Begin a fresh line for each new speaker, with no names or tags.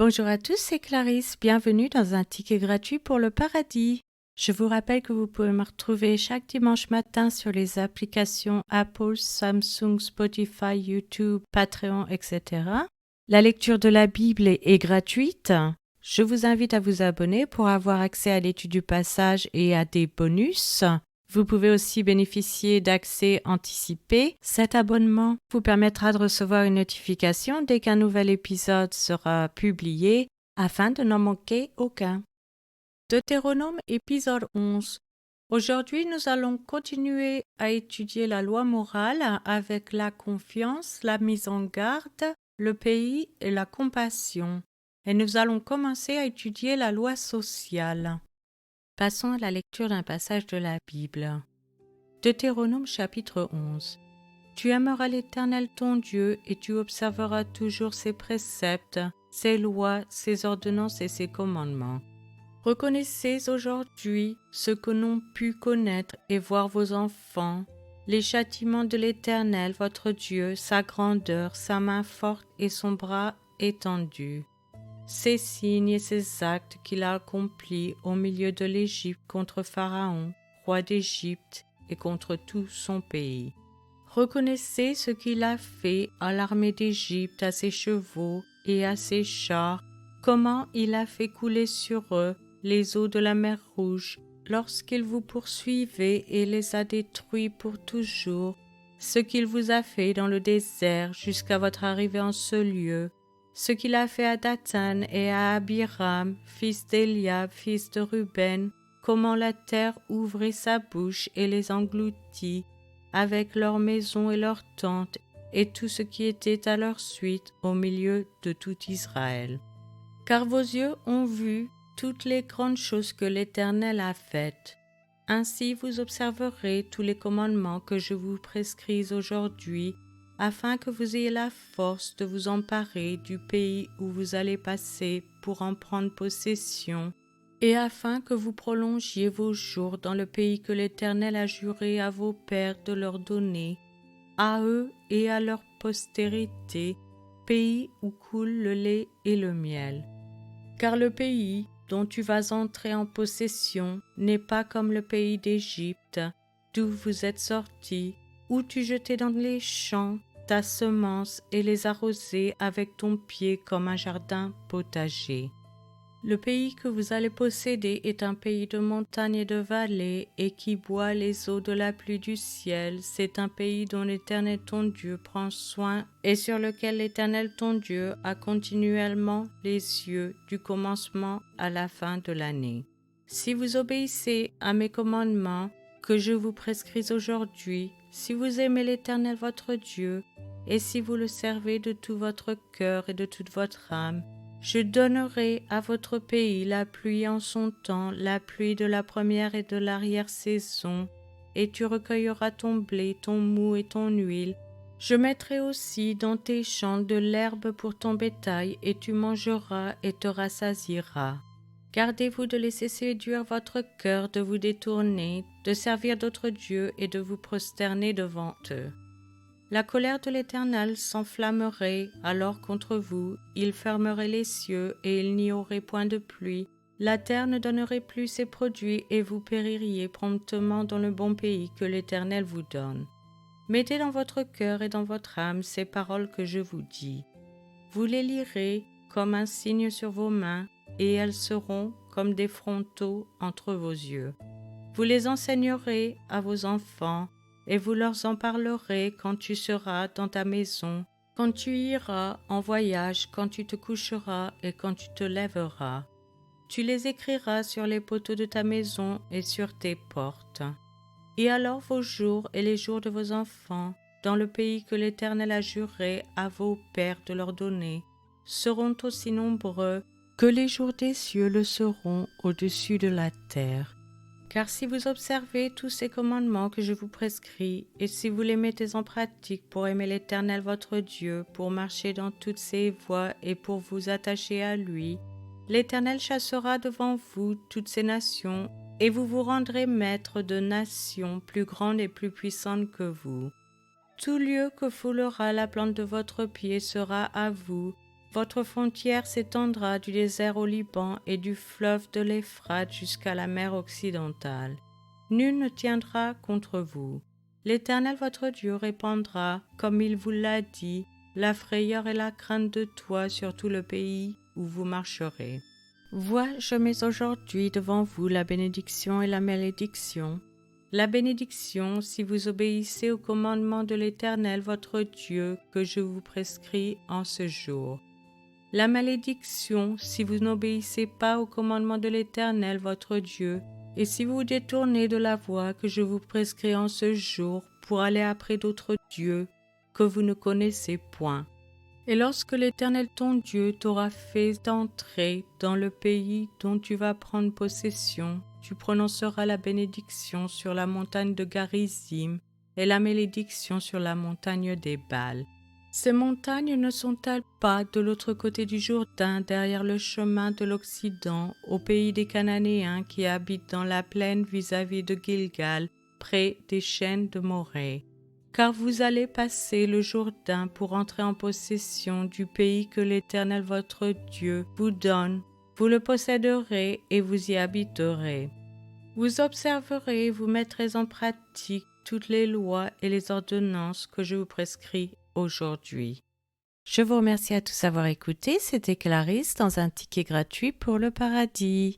Bonjour à tous, c'est Clarisse. Bienvenue dans un ticket gratuit pour le paradis. Je vous rappelle que vous pouvez me retrouver chaque dimanche matin sur les applications Apple, Samsung, Spotify, YouTube, Patreon, etc. La lecture de la Bible est gratuite. Je vous invite à vous abonner pour avoir accès à l'étude du passage et à des bonus. Vous pouvez aussi bénéficier d'accès anticipé. Cet abonnement vous permettra de recevoir une notification dès qu'un nouvel épisode sera publié afin de n'en manquer aucun. Deutéronome épisode 11. Aujourd'hui, nous allons continuer à étudier la loi morale avec la confiance, la mise en garde, le pays et la compassion. Et nous allons commencer à étudier la loi sociale. Passons à la lecture d'un passage de la Bible. Deutéronome chapitre 11. Tu aimeras l'Éternel ton Dieu et tu observeras toujours ses préceptes, ses lois, ses ordonnances et ses commandements. Reconnaissez aujourd'hui ce que n'ont pu connaître et voir vos enfants, les châtiments de l'Éternel votre Dieu, sa grandeur, sa main forte et son bras étendu. Ces signes et ces actes qu'il a accomplis au milieu de l'Égypte contre Pharaon, roi d'Égypte, et contre tout son pays. Reconnaissez ce qu'il a fait à l'armée d'Égypte, à ses chevaux et à ses chars, comment il a fait couler sur eux les eaux de la mer Rouge, lorsqu'il vous poursuivait et les a détruits pour toujours, ce qu'il vous a fait dans le désert jusqu'à votre arrivée en ce lieu, ce qu'il a fait à Dathan et à Abiram, fils d'Eliab, fils de Ruben, comment la terre ouvrit sa bouche et les engloutit, avec leurs maisons et leurs tentes, et tout ce qui était à leur suite au milieu de tout Israël. Car vos yeux ont vu toutes les grandes choses que l'Éternel a faites. Ainsi vous observerez tous les commandements que je vous prescris aujourd'hui, afin que vous ayez la force de vous emparer du pays où vous allez passer pour en prendre possession, et afin que vous prolongiez vos jours dans le pays que l'Éternel a juré à vos pères de leur donner, à eux et à leur postérité, pays où coule le lait et le miel. Car le pays dont tu vas entrer en possession n'est pas comme le pays d'Égypte, d'où vous êtes sortis, où tu jetais dans les champs ta semence et les arrosais avec ton pied comme un jardin potager. Le pays que vous allez posséder est un pays de montagnes et de vallées et qui boit les eaux de la pluie du ciel. C'est un pays dont l'Éternel ton Dieu prend soin et sur lequel l'Éternel ton Dieu a continuellement les yeux du commencement à la fin de l'année. Si vous obéissez à mes commandements que je vous prescris aujourd'hui, si vous aimez l'Éternel votre Dieu et si vous le servez de tout votre cœur et de toute votre âme, je donnerai à votre pays la pluie en son temps, la pluie de la première et de l'arrière-saison, et tu recueilleras ton blé, ton mou et ton huile. Je mettrai aussi dans tes champs de l'herbe pour ton bétail, et tu mangeras et te rassasieras. Gardez-vous de laisser séduire votre cœur, de vous détourner, de servir d'autres dieux et de vous prosterner devant eux. La colère de l'Éternel s'enflammerait alors contre vous, il fermerait les cieux et il n'y aurait point de pluie. La terre ne donnerait plus ses produits et vous péririez promptement dans le bon pays que l'Éternel vous donne. Mettez dans votre cœur et dans votre âme ces paroles que je vous dis. Vous les lirez comme un signe sur vos mains et elles seront comme des frontaux entre vos yeux. Vous les enseignerez à vos enfants et vous leur en parlerez quand tu seras dans ta maison, quand tu iras en voyage, quand tu te coucheras et quand tu te lèveras. Tu les écriras sur les poteaux de ta maison et sur tes portes. Et alors vos jours et les jours de vos enfants, dans le pays que l'Éternel a juré à vos pères de leur donner, seront aussi nombreux que les jours des cieux le seront au-dessus de la terre. Car si vous observez tous ces commandements que je vous prescris, et si vous les mettez en pratique pour aimer l'Éternel votre Dieu, pour marcher dans toutes ses voies et pour vous attacher à lui, l'Éternel chassera devant vous toutes ces nations, et vous vous rendrez maître de nations plus grandes et plus puissantes que vous. Tout lieu que foulera la plante de votre pied sera à vous, Votre frontière s'étendra du désert au Liban et du fleuve de l'Euphrate jusqu'à la mer occidentale. Nul ne tiendra contre vous. L'Éternel votre Dieu répandra, comme il vous l'a dit, la frayeur et la crainte de toi sur tout le pays où vous marcherez. Vois, je mets aujourd'hui devant vous la bénédiction et la malédiction. La bénédiction, si vous obéissez au commandement de l'Éternel votre Dieu que je vous prescris en ce jour. La malédiction, si vous n'obéissez pas au commandement de l'Éternel votre Dieu, et si vous vous détournez de la voie que je vous prescris en ce jour pour aller après d'autres dieux que vous ne connaissez point. Et lorsque l'Éternel ton Dieu t'aura fait entrer dans le pays dont tu vas prendre possession, tu prononceras la bénédiction sur la montagne de Garizim et la malédiction sur la montagne des Bals. Ces montagnes ne sont-elles pas de l'autre côté du Jourdain, derrière le chemin de l'Occident, au pays des Cananéens qui habitent dans la plaine vis-à-vis de Gilgal, près des chênes de Morée? Car vous allez passer le Jourdain pour entrer en possession du pays que l'Éternel votre Dieu vous donne. Vous le posséderez et vous y habiterez. Vous observerez et vous mettrez en pratique toutes les lois et les ordonnances que je vous prescris aujourd'hui. Je vous remercie à tous d'avoir écouté. C'était Clarisse dans un ticket gratuit pour le paradis.